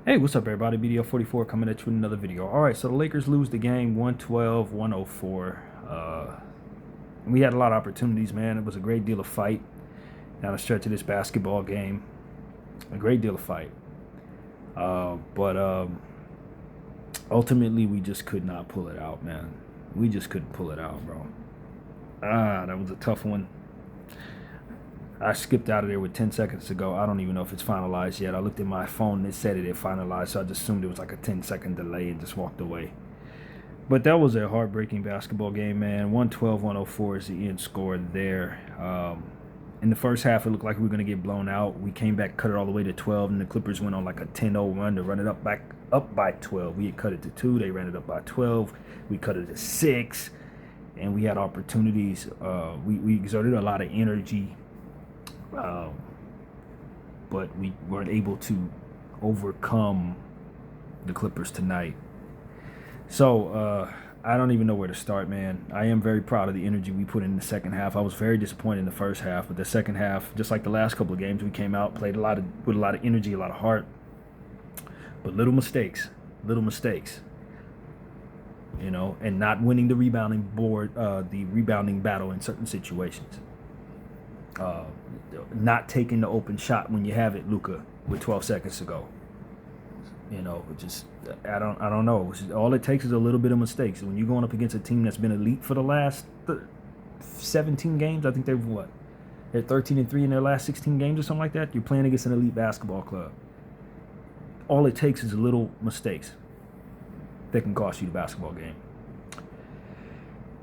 Hey, what's up, everybody? BDO44 coming at you with another video. All right, so the Lakers lose the game 112-104. We had a lot of opportunities, man. It was a great deal of fight down the stretch of this basketball game. A great deal of fight. But ultimately, we just could not pull it out, man. We just couldn't pull it out, bro. That was a tough one. I skipped out of there with 10 seconds to go. I don't even know if it's finalized yet. I looked at my phone and it said it had finalized, so I just assumed it was like a 10-second delay and just walked away. But that was a heartbreaking basketball game, man. 112-104 is the end score there. In the first half, it looked like we were going to get blown out. We came back, cut it all the way to 12, and the Clippers went on like a 10-0 run to run it back up by 12. We had cut it to 2. They ran it up by 12. We cut it to 6, and we had opportunities. We exerted a lot of energy. But we weren't able to overcome the Clippers tonight. So I don't even know where to start, man. I am very proud of the energy we put in the second half. I was very disappointed in the first half, but the second half, just like the last couple of games, we came out, played with a lot of energy, a lot of heart, but little mistakes, and not winning the rebounding battle in certain situations. Not taking the open shot when you have it, Luka, with 12 seconds to go. I don't know. All it takes is a little bit of mistakes. When you're going up against a team that's been elite for the last 17 games, I think they're 13-3 in their last 16 games or something like that. You're playing against an elite basketball club. All it takes is little mistakes that can cost you the basketball game.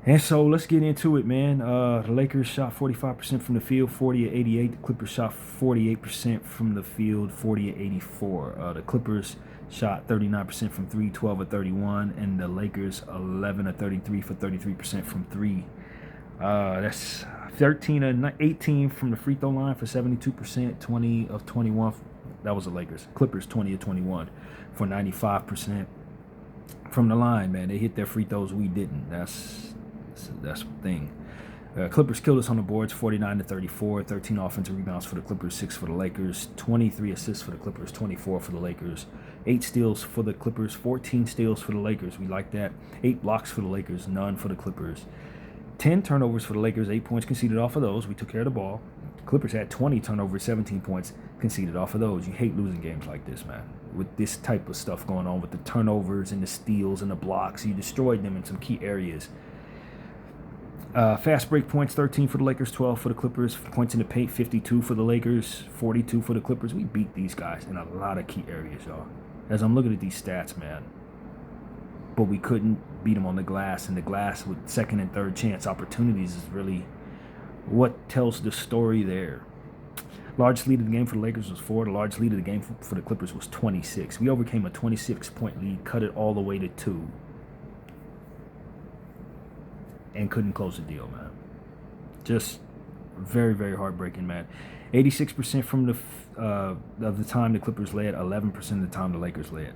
And so let's get into it, man. The Lakers shot 45% from the field, 40-88. The Clippers shot 48% from the field, 40-84. The Clippers shot 39% from 3, 12-31, and the Lakers 11-33 for 33% from 3. That's 13-18 from the free throw line for 72%, 20 of 21. That was the Lakers. Clippers 20 of 21 for 95% from the line, man. They hit their free throws, we didn't. That's the thing. Clippers killed us on the boards, 49-34, 13 offensive rebounds for the Clippers, 6 for the Lakers, 23 assists for the Clippers, 24 for the Lakers, 8 steals for the Clippers, 14 steals for the Lakers. We like that. 8 blocks for the Lakers, none for the Clippers. 10 turnovers for the Lakers, 8 points conceded off of those. We took care of the ball. The Clippers had 20 turnovers, 17 points conceded off of those. You hate losing games like this, man. With this type of stuff going on, with the turnovers and the steals and the blocks, you destroyed them in some key areas. Fast break points, 13 for the Lakers, 12 for the Clippers. Points in the paint, 52 for the Lakers, 42 for the Clippers. We beat these guys in a lot of key areas, y'all. As I'm looking at these stats, man. But we couldn't beat them on the glass. And the glass with second and third chance opportunities is really what tells the story there. Largest lead of the game for the Lakers was 4. The largest lead of the game for the Clippers was 26. We overcame a 26-point lead, cut it all the way to 2. And couldn't close the deal, man. Just very, very heartbreaking, man. 86% from of the time the Clippers led, 11% of the time the Lakers led.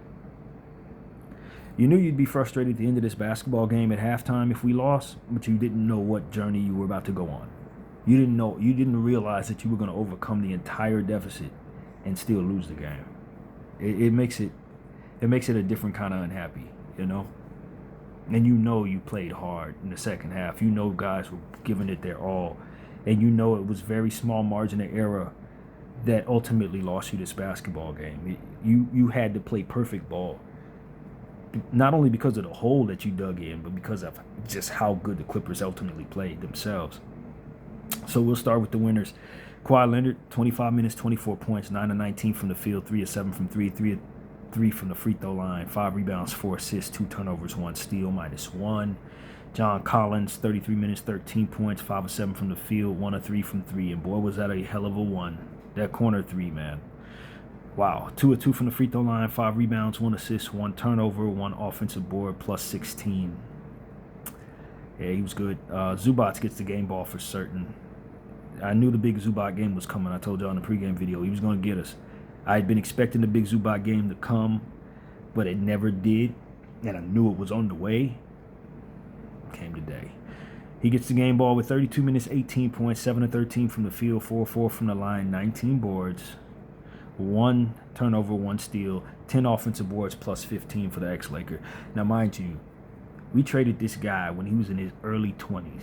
You knew you'd be frustrated at the end of this basketball game at halftime if we lost, but you didn't know what journey you were about to go on. You didn't realize that you were going to overcome the entire deficit and still lose the game. It makes it a different kind of unhappy, And you played hard in the second half. Guys were giving it their all. And it was very small margin of error that ultimately lost you this basketball game. You had to play perfect ball. Not only because of the hole that you dug in, but because of just how good the Clippers ultimately played themselves. So we'll start with the winners. Kawhi Leonard, 25 minutes, 24 points, 9 of 19 from the field, 3 of 7 from 3, 3 from the free throw line, 5 rebounds, 4 assists, 2 turnovers, 1 steal, -1. John Collins, 33 minutes, 13 points, 5 of 7 from the field, 1 of 3 from 3. And boy, was that a hell of a one. That corner 3, man. Wow. 2 of 2 from the free throw line, 5 rebounds, 1 assist, 1 turnover, 1 offensive board, +16. Yeah, he was good. Zubac gets the game ball for certain. I knew the big Zubac game was coming. I told y'all in the pregame video he was going to get us. I had been expecting the big Zubac game to come, but it never did, and I knew it was on the way. Came today. He gets the game ball with 32 minutes, 18 points, 7 of 13 from the field, 4 of 4 from the line, 19 boards, 1 turnover, 1 steal, 10 offensive boards plus 15 for the ex-Laker. Now, mind you, we traded this guy when he was in his early 20s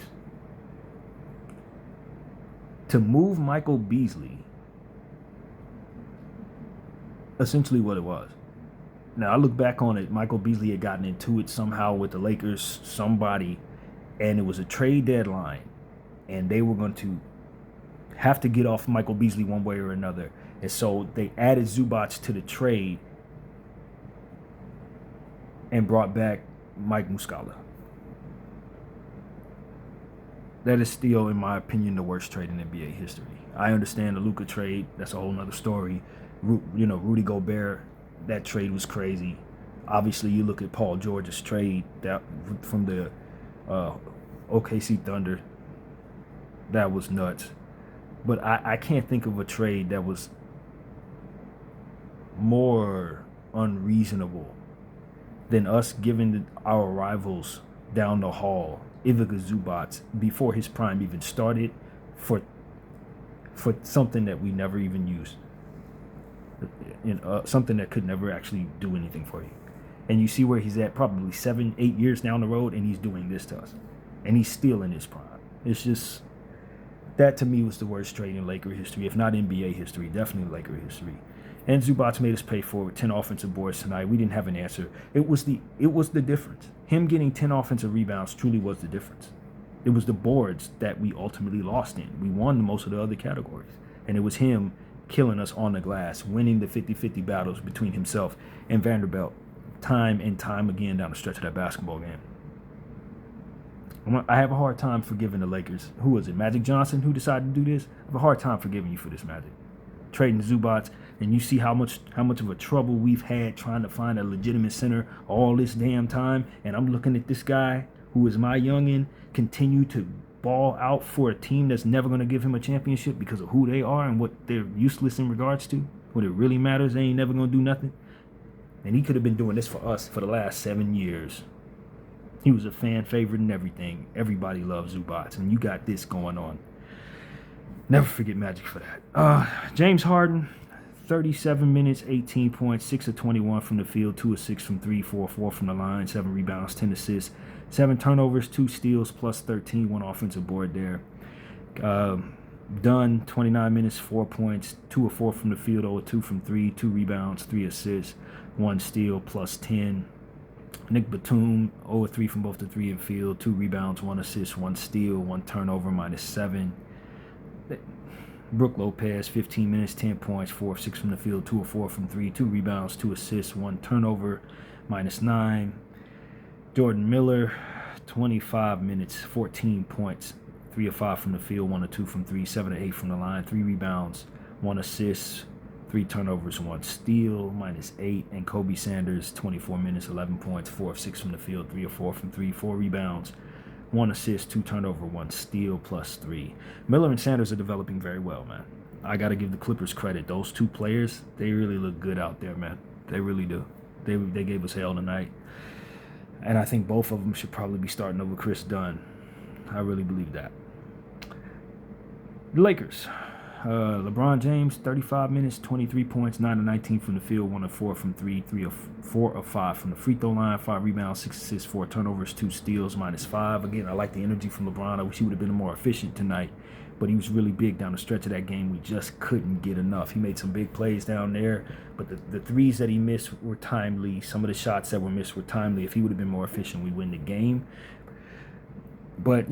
to move Michael Beasley. Essentially what it was. Now, I look back on it, Michael Beasley had gotten into it somehow with the Lakers, somebody, and it was a trade deadline, and they were going to have to get off Michael Beasley one way or another. And so they added Zubac to the trade and brought back Mike Muscala. That is still, in my opinion, the worst trade in NBA history. I understand the Luka trade. That's a whole nother story. Rudy Gobert, that trade was crazy. Obviously, you look at Paul George's trade that from the OKC Thunder. That was nuts. But I can't think of a trade that was more unreasonable than us giving our rivals down the hall Ivica Zubac before his prime even started for something that we never even used. Something that could never actually do anything for you. And you see where he's at probably 7-8 years down the road, and he's doing this to us. And he's still in his prime. It's just, that to me was the worst trade in Laker history, if not NBA history, definitely Laker history. And Zubac made us pay for it with 10 offensive boards tonight. We didn't have an answer. It was the difference. Him getting 10 offensive rebounds truly was the difference. It was the boards that we ultimately lost in. We won most of the other categories. And it was him killing us on the glass, winning the 50-50 battles between himself and Vanderbilt time and time again down the stretch of that basketball game. I have a hard time forgiving the Lakers. Who was it? Magic Johnson who decided to do this? I have a hard time forgiving you for this, Magic. Trading Zubac, and you see how much of a trouble we've had trying to find a legitimate center all this damn time. And I'm looking at this guy who is my youngin' continue to ball out for a team that's never going to give him a championship because of who they are and what they're useless in regards to. When it really matters, they ain't never going to do nothing. And he could have been doing this for us for the last 7 years. He was a fan favorite and everything. Everybody loves Zubac, and you got this going on. Never forget Magic for that. James Harden, 37 minutes, 18 points, 6 of 21 from the field, 2 of 6 from 3, 4 of 4 from the line, 7 rebounds, 10 assists, 7 turnovers, 2 steals, plus 13, 1 offensive board there. Dunn, 29 minutes, 4 points, 2 of 4 from the field, 0 of 2 from 3, 2 rebounds, 3 assists, 1 steal, plus 10. Nick Batum, 0 of 3 from both the 3 and field, 2 rebounds, 1 assist, 1 steal, 1 turnover, minus 7. Brook Lopez, 15 minutes, 10 points, 4 of 6 from the field, 2 of 4 from 3, 2 rebounds, 2 assists, 1 turnover, minus 9. Jordan Miller, 25 minutes, 14 points, 3 of 5 from the field, 1 of 2 from 3, 7 of 8 from the line, 3 rebounds, 1 assist, 3 turnovers, 1 steal, minus 8. And Kobe Sanders, 24 minutes, 11 points, 4 of 6 from the field, 3 of 4 from 3, 4 rebounds, 1 assist, 2 turnover, 1 steal, plus 3. Miller and Sanders are developing very well, man. I got to give the Clippers credit. Those two players, they really look good out there, man. They really do. They gave us hell tonight. And I think both of them should probably be starting over Chris Dunn. I really believe that. The Lakers. LeBron James, 35 minutes, 23 points, 9 of 19 from the field, 1 of 4 from 3, 4 of 5 from the free throw line, 5 rebounds, 6 assists, 4 turnovers, 2 steals, minus 5. Again, I like the energy from LeBron. I wish he would have been more efficient tonight, but he was really big down the stretch of that game. We just couldn't get enough. He made some big plays down there, but the threes that he missed were timely. Some of the shots that were missed were timely. If he would have been more efficient, we win the game. But,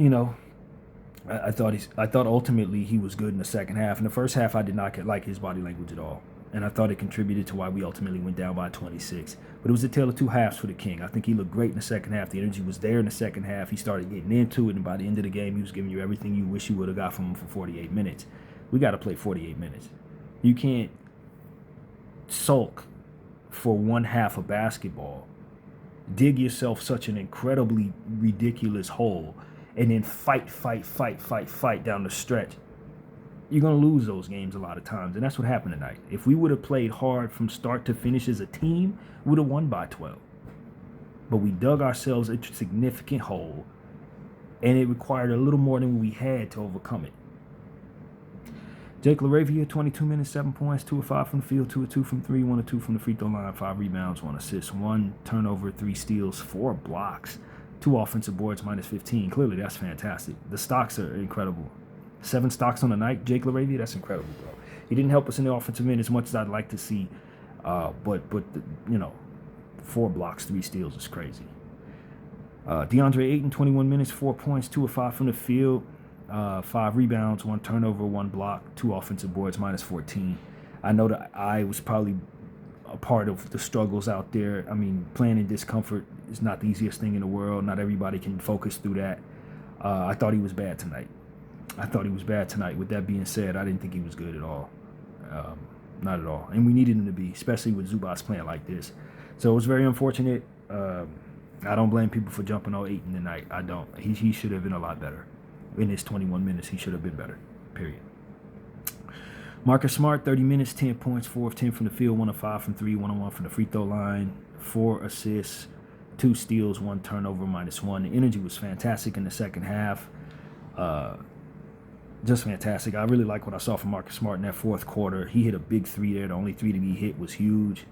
I thought ultimately he was good in the second half. In the first half, I did not like his body language at all. And I thought it contributed to why we ultimately went down by 26. But it was a tale of two halves for the King. I think he looked great in the second half. The energy was there in the second half. He started getting into it, and by the end of the game, he was giving you everything you wish you would have got from him for 48 minutes. We got to play 48 minutes. You can't sulk for one half of basketball, dig yourself such an incredibly ridiculous hole, and then fight down the stretch. You're going to lose those games a lot of times, and that's what happened tonight. If we would have played hard from start to finish as a team, we would have won by 12. But we dug ourselves a significant hole, and it required a little more than we had to overcome it. Jake LaRavia, 22 minutes, 7 points, 2 of 5 from the field, 2 of 2 from 3, 1 of 2 from the free throw line, 5 rebounds, 1 assist, 1 turnover, 3 steals, 4 blocks, 2 offensive boards, minus 15. Clearly, that's fantastic. The stocks are incredible. 7 stocks on the night. Jake LaRavia, that's incredible, bro. He didn't help us in the offensive end as much as I'd like to see, but 4 blocks, 3 steals is crazy. DeAndre Ayton, 21 minutes, 4 points, 2 of 5 from the field, 5 rebounds, 1 turnover, 1 block, 2 offensive boards, minus 14. I know that I was probably a part of the struggles out there. I mean, playing in discomfort is not the easiest thing in the world. Not everybody can focus through that. I thought he was bad tonight. With that being said, I didn't think he was good at all. Not at all. And we needed him to be, especially with Zubac playing like this. So it was very unfortunate. I don't blame people for jumping on Ayton tonight. I don't. He should have been a lot better. In his 21 minutes, he should have been better, period. Marcus Smart, 30 minutes, 10 points, 4 of 10 from the field, 1 of 5 from 3, 1 of 1 from the free throw line, 4 assists, 2 steals, 1 turnover, minus 1. The energy was fantastic in the second half. Just fantastic. I really like what I saw from Marcus Smart in that fourth quarter. He hit a big 3 there. The only 3 that he hit was huge.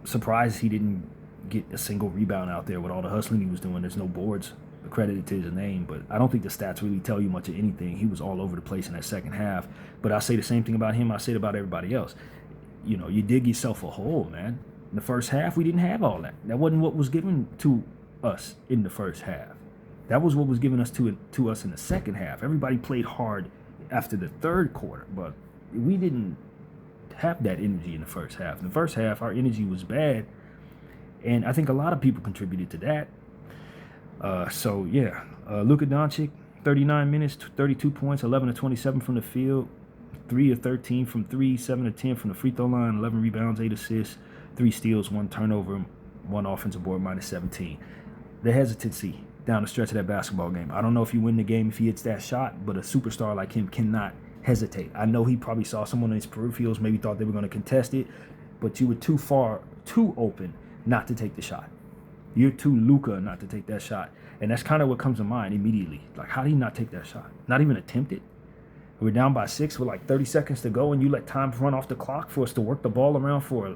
Surprised he didn't get a single rebound out there with all the hustling he was doing. There's no boards accredited to his name, but I don't think the stats really tell you much of anything. He was all over the place in that second half. But I say the same thing about him I say it about everybody else. You dig yourself a hole, man. In the first half, we didn't have all that. That wasn't what was given to us in the first half. That was what was given us to us in the second half. Everybody played hard after the third quarter, but we didn't have that energy in the first half. In the first half, our energy was bad, and I think a lot of people contributed to that. Luka Doncic, 39 minutes, 32 points, 11 of 27 from the field, 3 of 13 from 3, 7 of 10 from the free throw line, 11 rebounds, 8 assists, 3 steals, 1 turnover, 1 offensive board, minus 17. The hesitancy down the stretch of that basketball game. I don't know if you win the game if he hits that shot, but a superstar like him cannot hesitate. I know he probably saw someone in his peripherals, maybe thought they were going to contest it, but you were too open not to take the shot. You're too Luka not to take that shot. And that's kind of what comes to mind immediately. Like, how do you not take that shot? Not even attempt it? We're down by 6 with like 30 seconds to go, and you let time run off the clock for us to work the ball around for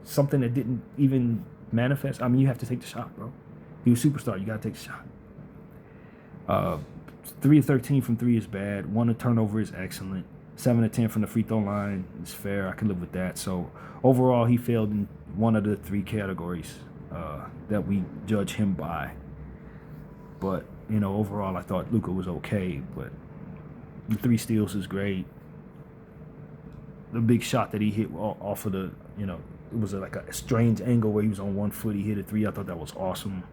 something that didn't even manifest. I mean, you have to take the shot, bro. You're a superstar. You got to take the shot. 3 of 13 from 3 is bad. 1 of turnover is excellent. 7 of 10 from the free throw line is fair. I can live with that. So overall, he failed in one of the 3 categories that we judge him by. But, overall, I thought Luka was okay. But the 3 steals is great. The big shot that he hit off of the, it was like a strange angle where he was on 1 foot. He hit a 3. I thought that was awesome.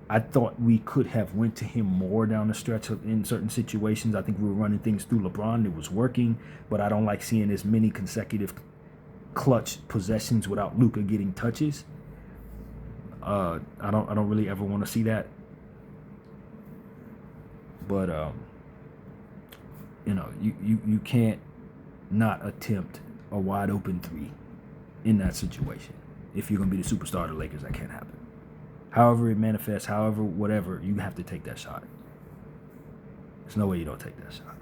I thought we could have went to him more down the stretch in certain situations. I think we were running things through LeBron. It was working, but I don't like seeing as many consecutive clutch possessions without Luka getting touches. I don't really ever want to see that. But you can't not attempt a wide open 3 in that situation. If you're gonna be the superstar of the Lakers, that can't happen. However it manifests, however, whatever, you have to take that shot. There's no way you don't take that shot.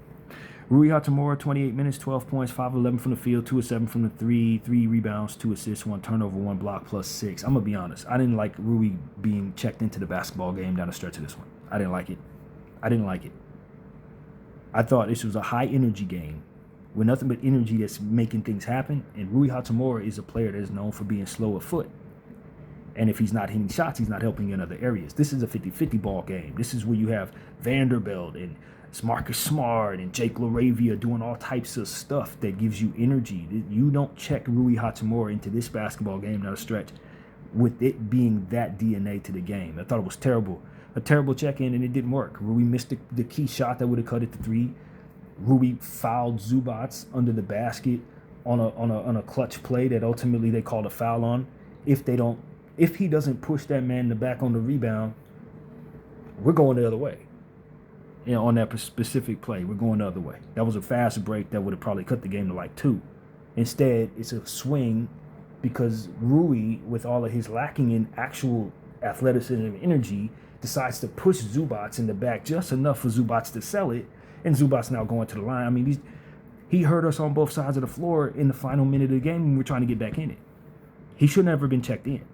Rui Hachimura, 28 minutes, 12 points, 5 of 11 from the field, 2 of 7 from the 3, 3 rebounds, 2 assists, 1 turnover, 1 block, plus 6. I'm going to be honest. I didn't like Rui being checked into the basketball game down the stretch of this one. I didn't like it. I thought this was a high-energy game with nothing but energy that's making things happen, and Rui Hachimura is a player that is known for being slow of foot. And if he's not hitting shots, he's not helping you in other areas. This is a 50-50 ball game. This is where you have Vanderbilt and Marcus Smart and Jake LaRavia doing all types of stuff that gives you energy. You don't check Rui Hachimura into this basketball game down the stretch with it being that DNA to the game. I thought it was terrible. A terrible check-in, and it didn't work. Rui missed the key shot that would have cut it to 3. Rui fouled Zubac under the basket on a clutch play that ultimately they called a foul on. If he doesn't push that man in the back on the rebound, we're going the other way. On that specific play, we're going the other way. That was a fast break that would have probably cut the game to like 2. Instead, it's a swing because Rui, with all of his lacking in actual athleticism and energy, decides to push Zubac in the back just enough for Zubac to sell it, And Zubac's now going to the line. I mean, he hurt us on both sides of the floor in the final minute of the game when we're trying to get back in it. He should never been checked in.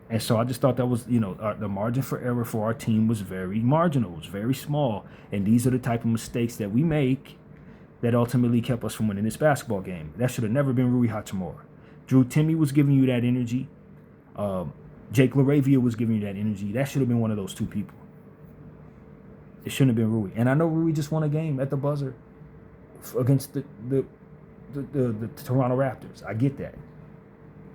And so I just thought that was, the margin for error for our team was very marginal. It was very small. And these are the type of mistakes that we make that ultimately kept us from winning this basketball game. That should have never been Rui Hachimura. Drew Timme was giving you that energy. Jake LaRavia was giving you that energy. That should have been one of those two people. It shouldn't have been Rui. And I know Rui just won a game at the buzzer against the Toronto Raptors. I get that.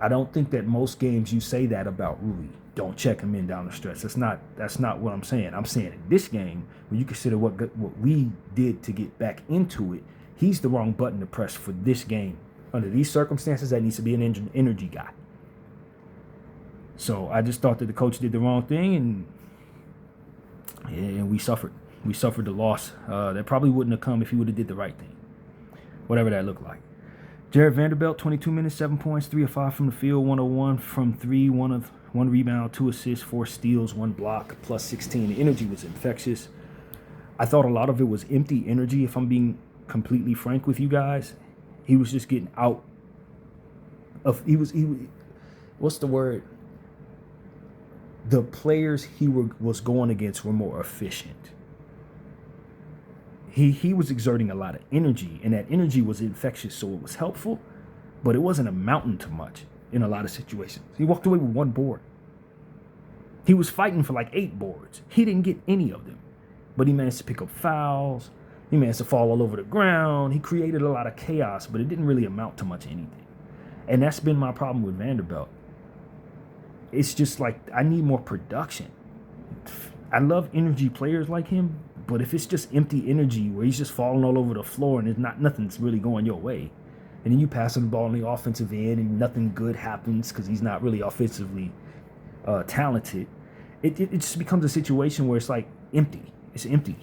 I don't think that most games you say that about Rui. Don't check him in down the stretch. That's not what I'm saying. I'm saying in this game, when you consider what we did to get back into it, he's the wrong button to press for this game. Under these circumstances, that needs to be an energy guy. So I just thought that the coach did the wrong thing, and we suffered. We suffered the loss. That probably wouldn't have come if he would have did the right thing, whatever that looked like. Jared Vanderbilt, 22 minutes, 7 points, 3 of 5 from the field, 1 of 1 from 3, 1 rebound, 2 assists, 4 steals, 1 block, plus 16. The energy was infectious. I thought a lot of it was empty energy, if I'm being completely frank with you guys. He was just getting out of, what's the word? The players he was going against were more efficient. He was exerting a lot of energy, and that energy was infectious, so it was helpful, but it wasn't amounting to much in a lot of situations. He walked away with 1 board. He was fighting for like 8 boards. He didn't get any of them, but he managed to pick up fouls. He managed to fall all over the ground. He created a lot of chaos, but it didn't really amount to much anything. And that's been my problem with Vanderbilt. It's just like, I need more production. I love energy players like him, but if it's just empty energy where he's just falling all over the floor and nothing's really going your way, and then you pass him the ball on the offensive end and nothing good happens because he's not really offensively talented, it just becomes a situation where it's like empty. It's empty.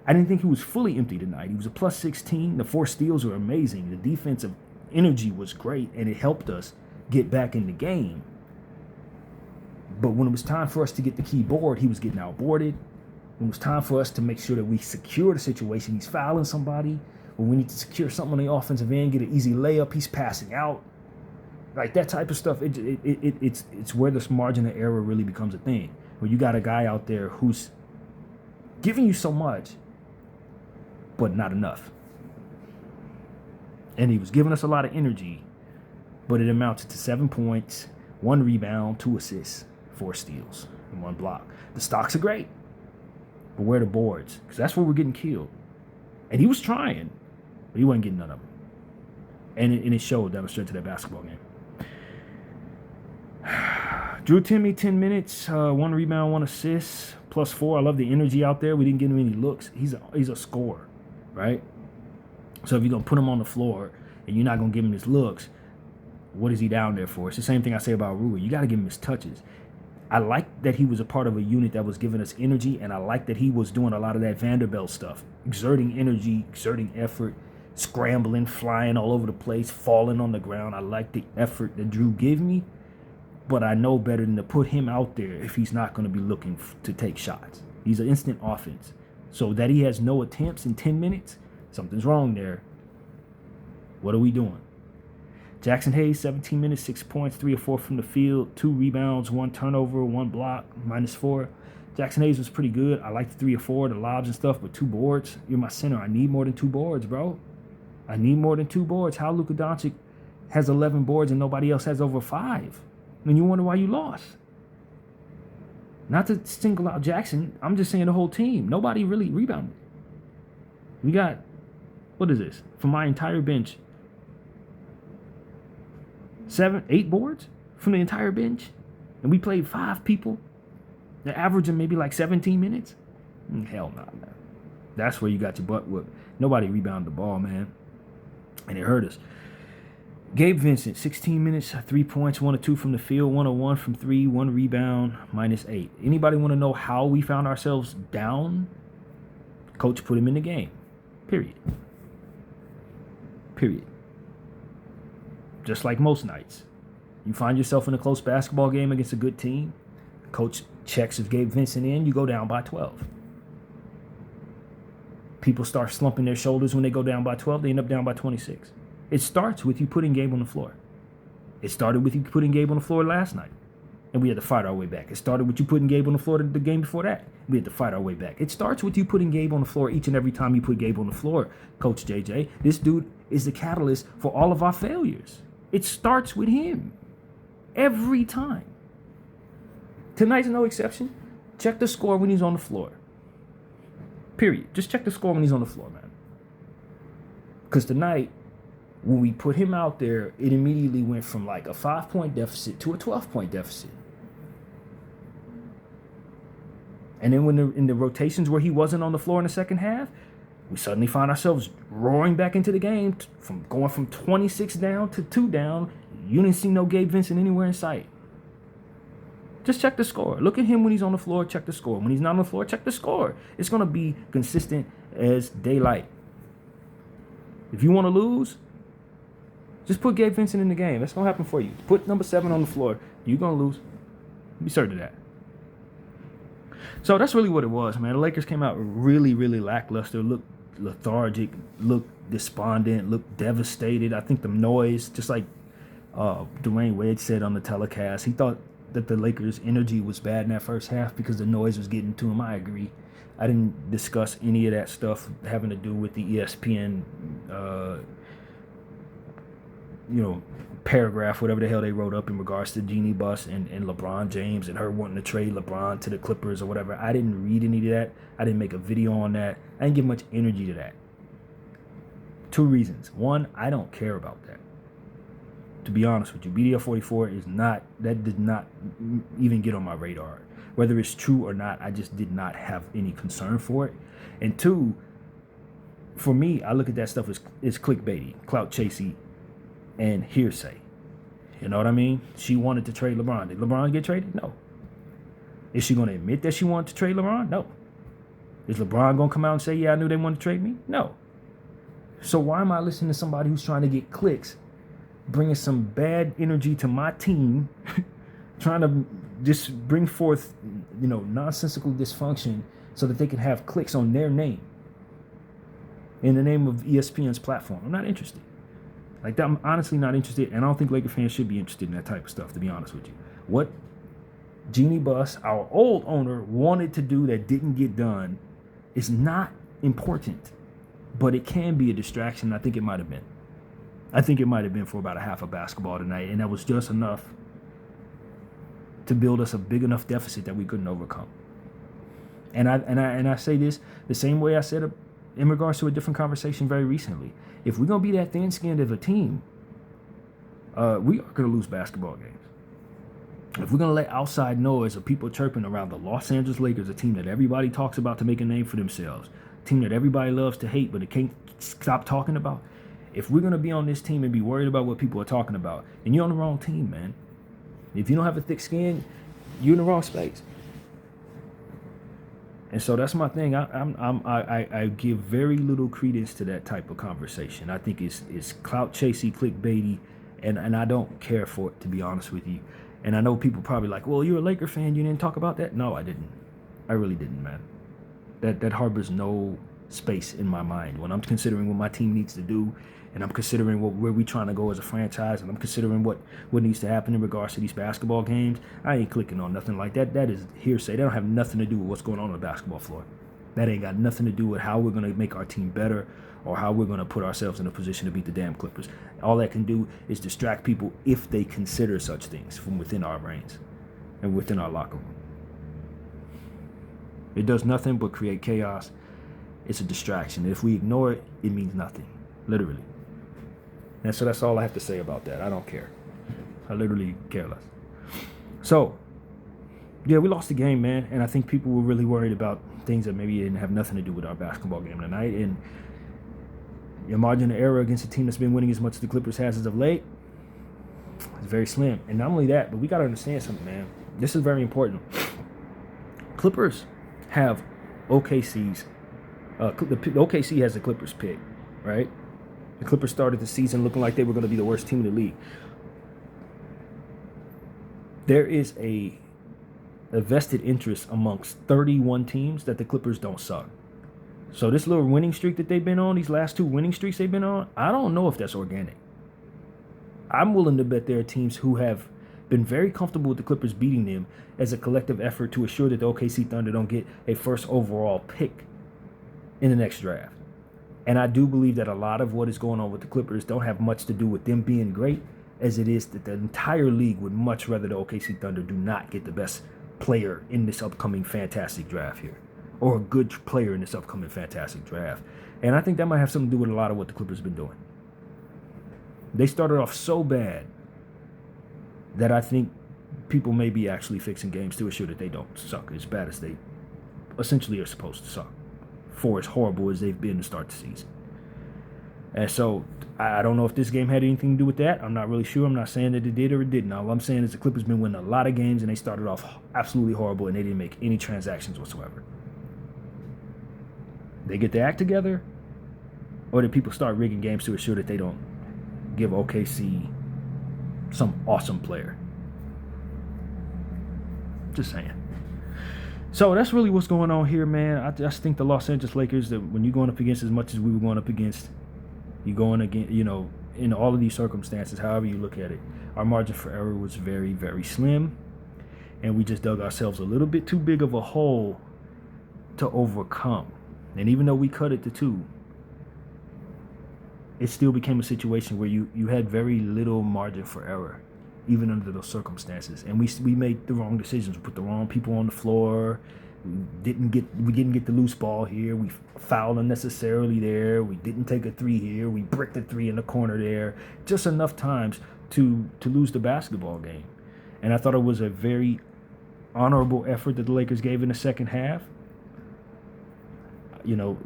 I didn't think he was fully empty tonight. He was a plus 16. The 4 steals were amazing. The defensive energy was great, and it helped us get back in the game. But when it was time for us to get the key board, he was getting outboarded. When it was time for us to make sure that we secure the situation, he's fouling somebody. When we need to secure something on the offensive end, get an easy layup, he's passing out. Like that type of stuff, it's where this margin of error really becomes a thing. Where you got a guy out there who's giving you so much, but not enough. And he was giving us a lot of energy, but it amounted to 7 points, 1 rebound, 2 assists, 4 steals, and 1 block. The stocks are great, but where are the boards? Because that's where we're getting killed. And he was trying, but he wasn't getting none of them. And it showed down the stretch of that basketball game. Drew Timme, 10 minutes, 1 rebound, 1 assist, plus 4. I love the energy out there. We didn't get him any looks. He's a scorer, right? So if you're going to put him on the floor and you're not going to give him his looks, what is he down there for? It's the same thing I say about Rui. You got to give him his touches. I like that he was a part of a unit that was giving us energy, and I like that he was doing a lot of that Vanderbilt stuff, exerting energy, exerting effort, scrambling, flying all over the place, falling on the ground. I like the effort that Drew gave me, but I know better than to put him out there if he's not going to be looking to take shots. He's an instant offense. So that he has no attempts in 10 minutes, something's wrong there. What are we doing? Jackson Hayes, 17 minutes, 6 points, 3 of 4 from the field, 2 rebounds, 1 turnover, 1 block, -4. Jackson Hayes was pretty good. I like the 3 of 4, the lobs and stuff, but 2 boards. You're my center. I need more than 2 boards, bro. I need more than 2 boards. How Luka Doncic has 11 boards and nobody else has over 5? And you wonder why you lost. Not to single out Jackson. I'm just saying the whole team. Nobody really rebounded. We got, what is this? From my entire bench, 7, 8 boards from the entire bench, and we played 5 people. They're averaging maybe like 17 minutes. Hell no, man. That's where you got your butt whooped. Nobody rebounded the ball, man, and it hurt us. Gabe Vincent, 16 minutes, 3 points, 1 of 2 from the field, 1 of 1 from 3, 1 rebound, -8. Anybody want to know how we found ourselves down? Coach put him in the game. Period. Just like most nights. You find yourself in a close basketball game against a good team. Coach checks if Gabe Vincent in, you go down by 12. People start slumping their shoulders when they go down by 12. They end up down by 26. It starts with you putting Gabe on the floor. It started with you putting Gabe on the floor last night, and we had to fight our way back. It started with you putting Gabe on the floor the game before that. We had to fight our way back. It starts with you putting Gabe on the floor each and every time you put Gabe on the floor, Coach JJ. This dude is the catalyst for all of our failures. It starts with him. Every time. Tonight's no exception. Check the score when he's on the floor. Period. Just check the score when he's on the floor, man. Because tonight, when we put him out there, it immediately went from like a 5-point deficit to a 12-point deficit. And then when in the rotations where he wasn't on the floor in the second half, we suddenly find ourselves roaring back into the game, from going from 26 down to 2 down. You didn't see no Gabe Vincent anywhere in sight. Just check the score. Look at him when he's on the floor, check the score. When he's not on the floor, check the score. It's going to be consistent as daylight. If you want to lose, just put Gabe Vincent in the game. That's going to happen for you. Put number 7 on the floor. You're going to lose. Be certain of that. So that's really what it was, man. The Lakers came out really, really lackluster, looked lethargic, looked despondent, looked devastated. I think the noise, just like Dwayne Wade said on the telecast, he thought that the Lakers' energy was bad in that first half because the noise was getting to him. I agree. I didn't discuss any of that stuff having to do with the ESPN, paragraph, whatever the hell they wrote up in regards to Jeanie Buss and LeBron James and her wanting to trade LeBron to the Clippers or whatever. I didn't read any of that. I didn't make a video on that. I didn't give much energy to that. 2 reasons. One, I don't care about that. To be honest with you, BDL 44 did not even get on my radar. Whether it's true or not, I just did not have any concern for it. And 2, for me, I look at that stuff as clickbaity, clout chasey, and hearsay. You know what I mean? She wanted to trade LeBron. Did LeBron get traded? No. Is she going to admit that she wanted to trade LeBron? No. Is LeBron going to come out and say, yeah, I knew they wanted to trade me? No. So why am I listening to somebody who's trying to get clicks, bringing some bad energy to my team, trying to just bring forth, nonsensical dysfunction so that they can have clicks on their name in the name of ESPN's platform? I'm not interested. Like that, I'm honestly not interested, and I don't think Laker fans should be interested in that type of stuff, to be honest with you. What Jeanie Buss, our old owner, wanted to do that didn't get done is not important, but it can be a distraction. I think it might have been. I think it might have been for about a half of basketball tonight, and that was just enough to build us a big enough deficit that we couldn't overcome. And I say this the same way I said in regards to a different conversation very recently. If we're going to be that thin-skinned of a team, we are going to lose basketball games. If we're going to let outside noise of people chirping around the Los Angeles Lakers, a team that everybody talks about to make a name for themselves, a team that everybody loves to hate but they can't stop talking about, if we're going to be on this team and be worried about what people are talking about, then you're on the wrong team, man. If you don't have a thick skin, you're in the wrong space. And so that's my thing. I give very little credence to that type of conversation. I think it's clout chasey, clickbaity, and I don't care for it, to be honest with you. And I know people probably like, well, you're a Laker fan, you didn't talk about that. No, I didn't. I really didn't, man. That harbors no space in my mind when I'm considering what my team needs to do, and I'm considering where we trying to go as a franchise, and I'm considering what needs to happen in regards to these basketball games. I ain't clicking on nothing like that. That is hearsay. That don't have nothing to do with what's going on the basketball floor. That ain't got nothing to do with how we're going to make our team better or how we're going to put ourselves in a position to beat the damn Clippers. All that can do is distract people if they consider such things from within our brains and within our locker room. It does nothing but create chaos. It's a distraction. If we ignore it, it means nothing, literally. And so that's all I have to say about that. I don't care. I literally care less. So, yeah, we lost the game, man. And I think people were really worried about things that maybe didn't have nothing to do with our basketball game tonight. And your margin of error against a team that's been winning as much as the Clippers has as of late is very slim. And not only that, but we got to understand something, man. This is very important. Clippers have OKC's. OKC has the Clippers pick, right? The Clippers started the season looking like they were going to be the worst team in the league. There is a vested interest amongst 31 teams that the Clippers don't suck. So this little winning streak that they've been on, these last 2 winning streaks they've been on, I don't know if that's organic. I'm willing to bet there are teams who have been very comfortable with the Clippers beating them as a collective effort to assure that the OKC Thunder don't get a first overall pick in the next draft. And I do believe that a lot of what is going on with the Clippers don't have much to do with them being great, as it is that the entire league would much rather the OKC Thunder do not get the best player in this upcoming fantastic draft here, or a good player in this upcoming fantastic draft. And I think that might have something to do with a lot of what the Clippers have been doing. They started off so bad that I think people may be actually fixing games to assure that they don't suck as bad as they essentially are supposed to suck, for as horrible as they've been to start the season. And so I don't know if this game had anything to do with that. I'm not really sure. I'm not saying that it did or it didn't. All I'm saying is the Clippers been winning a lot of games, and they started off absolutely horrible, and they didn't make any transactions whatsoever. They get their act together, or did people start rigging games to assure that they don't give OKC some awesome player? Just saying. So that's really what's going on here, man. I just think the Los Angeles Lakers, that when you're going up against as much as we were going up against, you're going against, in all of these circumstances, however you look at it, our margin for error was very, very slim. And we just dug ourselves a little bit too big of a hole to overcome. And even though we cut it to 2, it still became a situation where you had very little margin for error, even under those circumstances. And we made the wrong decisions. We put the wrong people on the floor. We didn't get the loose ball here. We fouled unnecessarily there. We didn't take a 3 here. We bricked a 3 in the corner there. Just enough times to lose the basketball game. And I thought it was a very honorable effort that the Lakers gave in the second half.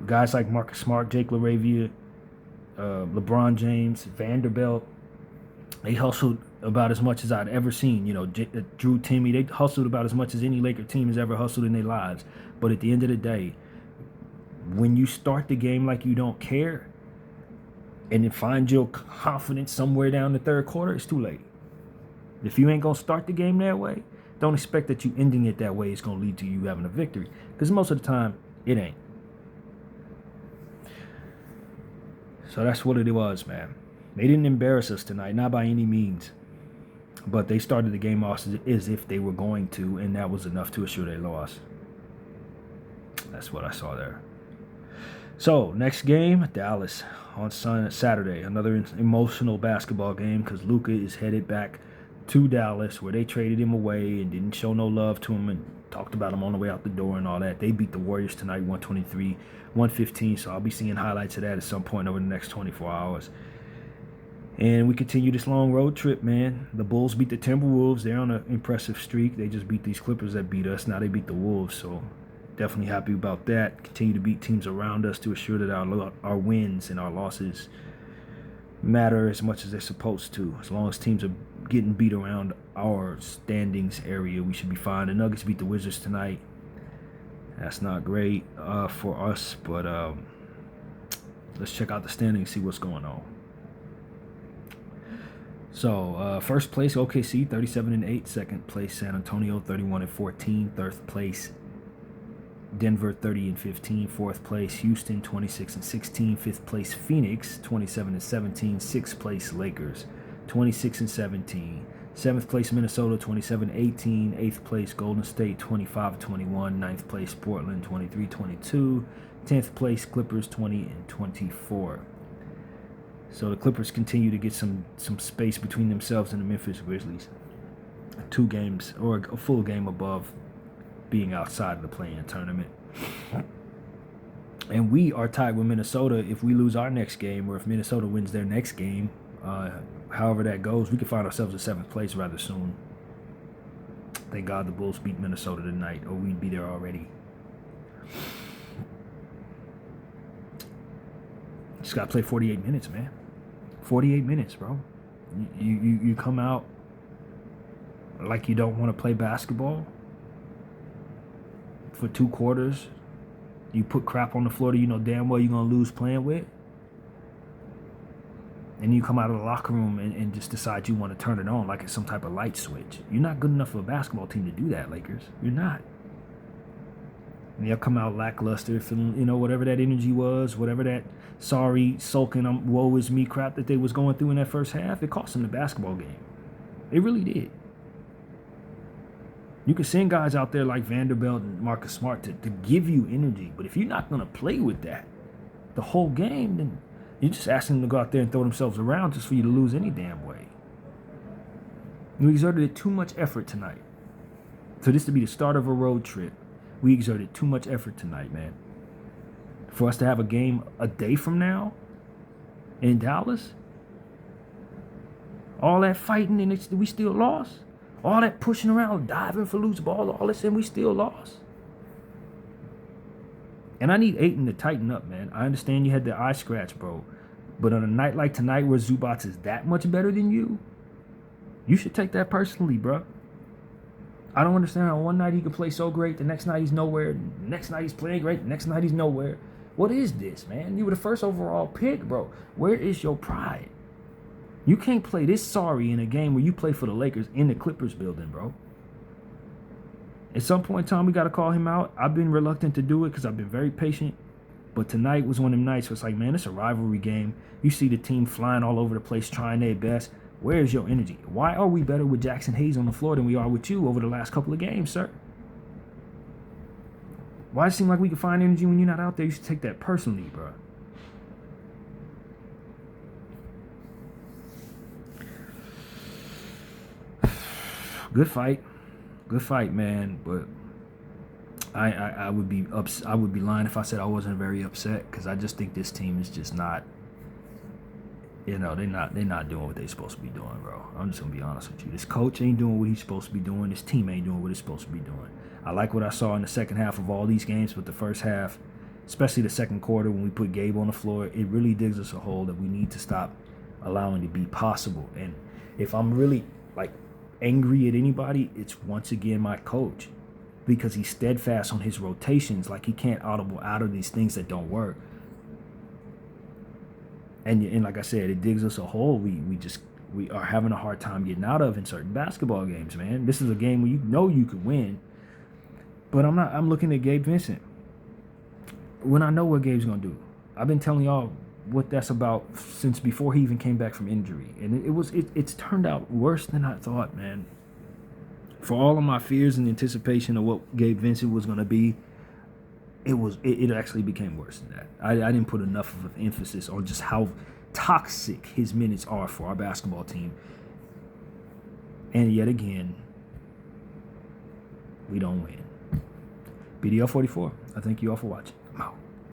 Guys like Marcus Smart, Jake LaRavia, LeBron James, Vanderbilt, they hustled about as much as I'd ever seen. Drew Timmy, they hustled about as much as any Laker team has ever hustled in their lives. But at the end of the day, when you start the game like you don't care and then find your confidence somewhere down the third quarter, it's too late. If you ain't going to start the game that way, don't expect that you ending it that way is going to lead to you having a victory. Because most of the time, it ain't. So that's what it was, man. They didn't embarrass us tonight, not by any means. But they started the game off as if they were going to, and that was enough to assure they lost. That's what I saw there. So, next game, Dallas on Saturday. Another emotional basketball game because Luka is headed back to Dallas, where they traded him away and didn't show no love to him and talked about him on the way out the door and all that. They beat the Warriors tonight, 123-115, so I'll be seeing highlights of that at some point over the next 24 hours. And we continue this long road trip, man. The Bulls beat the Timberwolves. They're on an impressive streak. They just beat these Clippers that beat us. Now they beat the Wolves, so definitely happy about that. Continue to beat teams around us to assure that our wins and our losses matter as much as they're supposed to. As long as teams are getting beat around our standings area, we should be fine. The Nuggets beat the Wizards tonight. That's not great for us, but let's check out the standings, see what's going on. So, first place, OKC, 37-8. Second place, San Antonio, 31-14. Third place, Denver, 30-15. Fourth place, Houston, 26-16. Fifth place, Phoenix, 27-17. Sixth place, Lakers, 26-17. Seventh place, Minnesota, 27-18. Eighth place, Golden State, 25-21. Ninth place, Portland, 23-22. 10th place, Clippers, 20-24. So the Clippers continue to get some space between themselves and the Memphis Grizzlies. 2 games, or a full game above being outside of the play-in tournament. And we are tied with Minnesota. If we lose our next game, or if Minnesota wins their next game, however that goes, we could find ourselves in 7th place rather soon. Thank God the Bulls beat Minnesota tonight, or we'd be there already. Just got to play 48 minutes, man. 48 minutes, bro. You come out like you don't want to play basketball for 2 quarters. You put crap on the floor that you know damn well you're going to lose playing with. And you come out of the locker room and just decide you want to turn it on like it's some type of light switch. You're not good enough for a basketball team to do that, Lakers. You're not. And they'll come out lackluster, feeling, whatever that energy was, whatever that sorry, sulking, woe is me crap that they was going through in that first half, it cost them the basketball game. It really did. You can send guys out there like Vanderbilt and Marcus Smart to give you energy, but if you're not going to play with that the whole game, then you're just asking them to go out there and throw themselves around just for you to lose any damn way. We exerted too much effort tonight. For this to be the start of a road trip, we exerted too much effort tonight, man. For us to have a game a day from now in Dallas, all that fighting and we still lost. All that pushing around, diving for loose ball, all this, and we still lost. And I need Ayton to tighten up, man. I understand you had the eye scratch, bro. But on a night like tonight where Zubac is that much better than you should take that personally, bro. I don't understand how one night he can play so great, the next night he's nowhere, the next night he's playing great, the next night he's nowhere. What is this, man? You were the first overall pick, bro. Where is your pride? You can't play this sorry in a game where you play for the Lakers in the Clippers building, bro. At some point in time, we got to call him out. I've been reluctant to do it because I've been very patient. But tonight was one of them nights where it's like, man, it's a rivalry game. You see the team flying all over the place, trying their best. Where's your energy? Why are we better with Jackson Hayes on the floor than we are with you over the last couple of games, sir? Why does it seem like we can find energy when you're not out there? You should take that personally, bro. Good fight, man. But I would be I would be lying if I said I wasn't very upset because I just think this team is just not. They're not doing what they're supposed to be doing, bro. I'm just gonna be honest with you. This coach ain't doing what he's supposed to be doing. This team ain't doing what it's supposed to be doing. I like what I saw in the second half of all these games, but the first half, especially the second quarter when we put Gabe on the floor, it really digs us a hole that we need to stop allowing to be possible. And if I'm really angry at anybody, it's once again my coach, because he's steadfast on his rotations, like he can't audible out of these things that don't work. And like I said, it digs us a hole we are having a hard time getting out of in certain basketball games, man. This is a game where you could win, but I'm looking at Gabe Vincent when I know what Gabe's gonna do. I've been telling y'all what that's about since before he even came back from injury, and it's turned out worse than I thought, man. For all of my fears and anticipation of what Gabe Vincent was going to be, it actually became worse than that. I didn't put enough of an emphasis on just how toxic his minutes are for our basketball team, and yet again we don't win. BDL 44, I thank you all for watching.